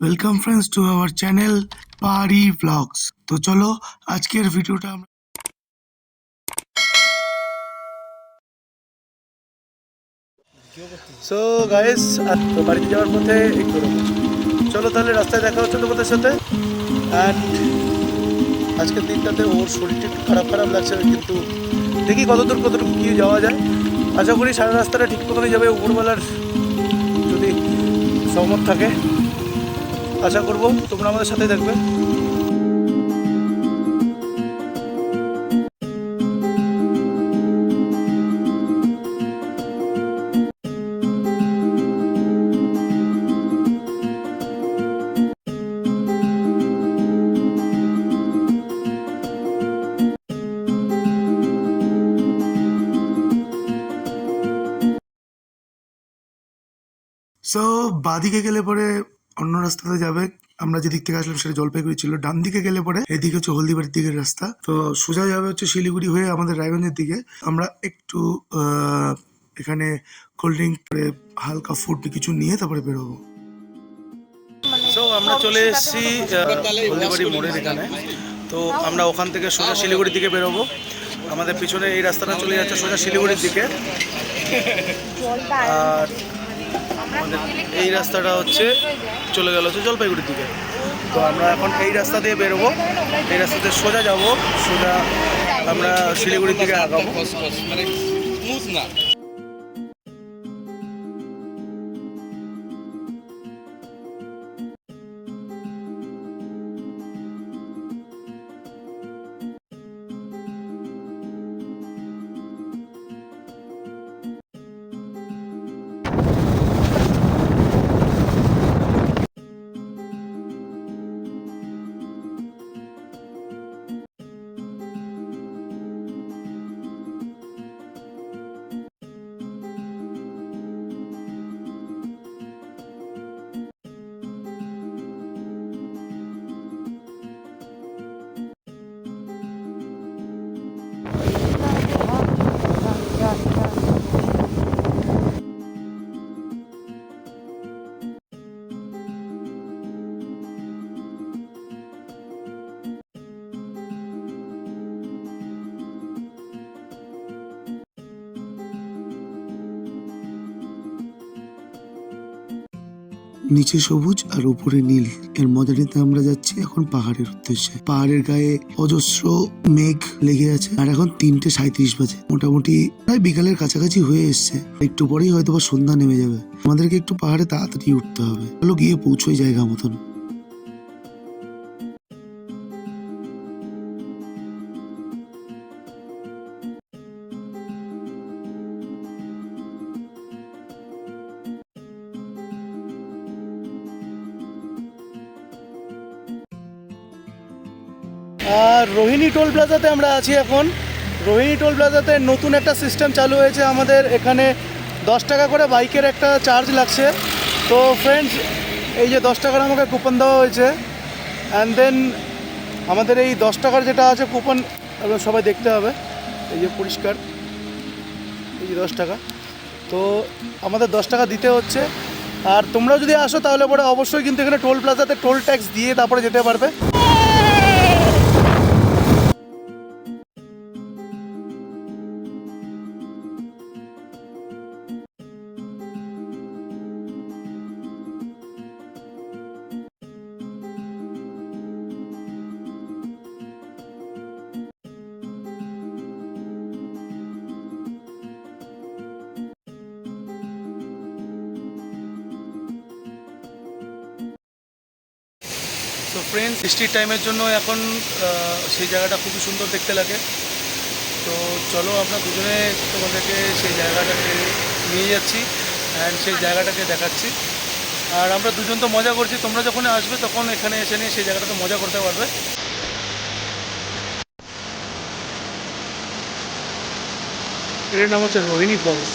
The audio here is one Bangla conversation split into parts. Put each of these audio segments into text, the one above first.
Welcome friends to our channel পাহাড়ি ব্লগস। তো চলো আজকের ভিডিওটা আমরা সো গাইস, তো বাড়িতে যাওয়ার পথে এই করবো। চলো তাহলে রাস্তায় দেখা হচ্ছে তোমাদের সাথে। অ্যান্ড আজকের দিনটাতে ওর শরীরটা একটু খারাপ খারাপ লাগছে, কিন্তু দেখি কতটুকু কি যাওয়া যায়। আশা করি সারা রাস্তাটা ঠিক মতনই যাবে, উপরবেলার যদি সহমত থাকে। আশা করবো তোমরা আমাদের সাথে দেখবে। সো বাদিকে গেলে পরে অন্য রাস্তাতে যাবে। আমরা যেদিক থেকে আসলাম সেটা জলপাইগুড়ি ছিল। ডান দিকে গেলে পরে এদিকে হচ্ছে হলদিবাড়ির দিকের রাস্তা। তো সোজা যাবে হচ্ছে শিলিগুড়ি হয়ে আমাদের রায়গঞ্জের দিকে। আমরা একটু এখানে কোল্ড ড্রিঙ্ক হালকা ফুড কিছু নিয়ে তারপরে বেরোবো। সো আমরা চলে এসেছি হলদিবাড়ি মোড়ের এখানে। তো আমরা ওখান থেকে সোজা শিলিগুড়ির দিকে বেরোবো। আমাদের পিছনে এই রাস্তাটা চলে যাচ্ছে সোজা শিলিগুড়ির দিকে, আর আমাদের এই রাস্তাটা হচ্ছে চলে গেল হচ্ছে জলপাইগুড়ির দিকে। তো আমরা এখন এই রাস্তা দিয়ে বেরোবো, এই রাস্তাতে সোজা যাব, সোজা আমরা শিলিগুড়ির দিকে আগাবো। নিচে সবুজ আর উপরে নীল, এর মজা নিতে আমরা যাচ্ছি এখন পাহাড়ের উদ্দেশ্যে। পাহাড়ের গায়ে অজস্র মেঘ লেগে আছে আর এখন 3:37 বাজে। মোটামুটি প্রায় বিকালের কাছাকাছি হয়ে এসছে। একটু পরেই হয়তো বা সন্ধ্যা নেমে যাবে। আমাদেরকে একটু পাহাড়ে তাড়াতাড়ি উঠতে হবে। চলো গিয়ে পৌঁছোই জায়গা মতন। আর রোহিণী টোল প্লাজাতে আমরা আছি এখন। রোহিণী টোল প্লাজাতে নতুন একটা সিস্টেম চালু হয়েছে। আমাদের এখানে 10 টাকা করে বাইকের একটা চার্জ লাগছে। তো ফ্রেন্ডস, এই যে 10 টাকার আমাকে কুপন দেওয়া হয়েছে, অ্যান্ড দেন আমাদের এই 10 টাকার যেটা আছে কুপন, সবাই দেখতে হবে, এই যে পরিষ্কার, এই যে 10 টাকা। তো আমাদের 10 টাকা দিতে হচ্ছে। আর তোমরাও যদি আসো তাহলে পরে অবশ্যই কিন্তু এখানে টোল প্লাজাতে টোল ট্যাক্স দিয়ে তারপরে যেতে পারবে। তো ফ্রেন্ডস, বৃষ্টির টাইমের জন্য এখন সেই জায়গাটা খুবই সুন্দর দেখতে লাগে। তো চলো আমরা দুজনে তোমাদেরকে সেই জায়গাটাকে নিয়ে যাচ্ছি অ্যান্ড সেই জায়গাটাকে দেখাচ্ছি। আর আমরা দুজন তো মজা করছি, তোমরা যখন আসবে তখন এখানে এসে নিয়ে সেই জায়গাটাতে মজা করতে পারবে। এর নাম হচ্ছে রোহিণী ফলস।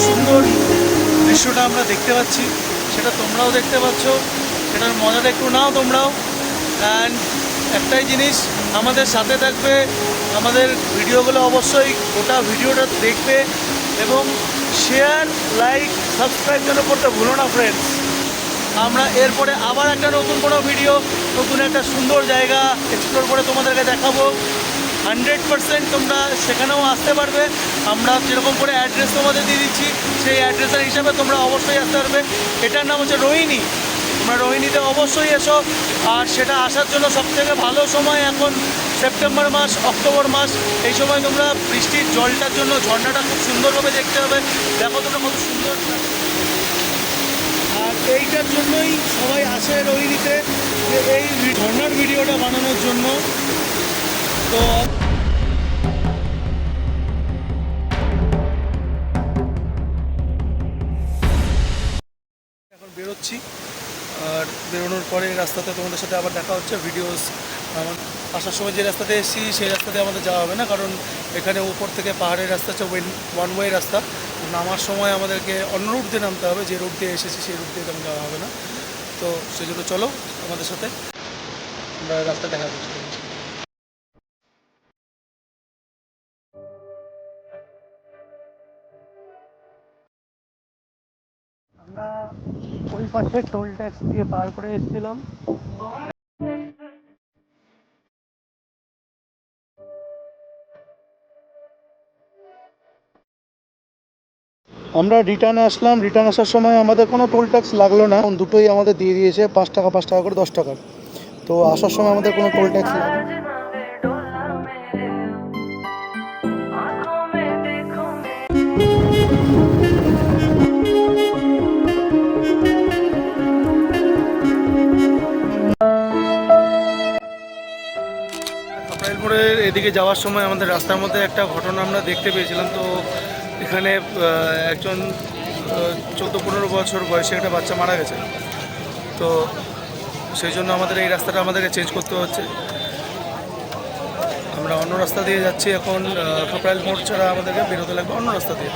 সুন্দর দৃশ্যটা আমরা দেখতে পাচ্ছি, সেটা তোমরাও দেখতে পাচ্ছ, সেটার মজাটা একটু নাও তোমরাও। অ্যান্ড একটাই জিনিস, আমাদের সাথে থাকবে, আমাদের ভিডিওগুলো অবশ্যই গোটা ভিডিওটা দেখবে এবং শেয়ার, লাইক, সাবস্ক্রাইব যেন করতে ভুলো না ফ্রেন্ডস। আমরা এরপরে আবার একটা নতুন কোনো ভিডিও, নতুন একটা সুন্দর জায়গা এক্সপ্লোর করে তোমাদেরকে দেখাবো। 100% তোমরা সেখানেও আসতে পারবে। আমরা যেরকম করে অ্যাড্রেস তোমাদের দিয়ে দিচ্ছি, সেই অ্যাড্রেসের হিসাবে তোমরা অবশ্যই আসতে পারবে। এটার নাম হচ্ছে রোহিণী। তোমরা রোহিণীতে অবশ্যই এসো। আর সেটা আসার জন্য সবথেকে ভালো সময় এখন সেপ্টেম্বর মাস, অক্টোবর মাস। এই সময় তোমরা বৃষ্টির জলটার জন্য ঝর্ণাটা খুব সুন্দরভাবে দেখতে হবে। দেখো তোমরা কত সুন্দর। আর এইটার জন্যই সবাই আসে রোহিণীতে, যে এই ঝর্ণার ভিডিওটা বানানোর জন্য। তো এখন বেরোচ্ছি, আর বেরোনোর পরে রাস্তাতে তোমাদের সাথে আবার দেখা হচ্ছে। ভিডিওস আমার আসার সময় যে রাস্তাতে এসেছি সেই রাস্তাতে আমাদের যাওয়া হবে না, কারণ এখানে উপর থেকে পাহাড়ের রাস্তা হচ্ছে ওয়ান ওয়ে রাস্তা। নামার সময় আমাদেরকে অন্য রুট দিয়ে নামতে হবে, যে রুট দিয়ে এসেছি সেই রুট দিয়ে তেমন যাওয়া হবে না। তো সেই জন্য চলো আমাদের সাথে, আমরা রাস্তা দেখা করছি। আমরা ওই পাশে টোল ট্যাক্স দিয়ে পার করে এসেছিলাম। আমরা রিটার্নে আসলাম। রিটার্ন আসার সময় আমাদের কোনো টোল ট্যাক্স লাগলো না, দুটোই আমাদের দিয়ে দিয়েছে 5 টাকা 5 টাকা করে 10 টাকার। তো আসার সময় আমাদের কোনো টোল ট্যাক্স লাগে। কাপ্রাইলপুরের এদিকে যাওয়ার সময় আমাদের রাস্তার মধ্যে একটা ঘটনা আমরা দেখতে পেয়েছিলাম। তো এখানে একজন 14-15 বছর বয়সে একটা বাচ্চা মারা গেছে। তো সেই জন্য আমাদের এই রাস্তাটা আমাদেরকে চেঞ্জ করতে হচ্ছে। আমরা অন্য রাস্তা দিয়ে যাচ্ছি এখন। কাপ্রাইল মোড় ছাড়া আমাদেরকে বেরোতে লাগবে অন্য রাস্তা দিয়ে।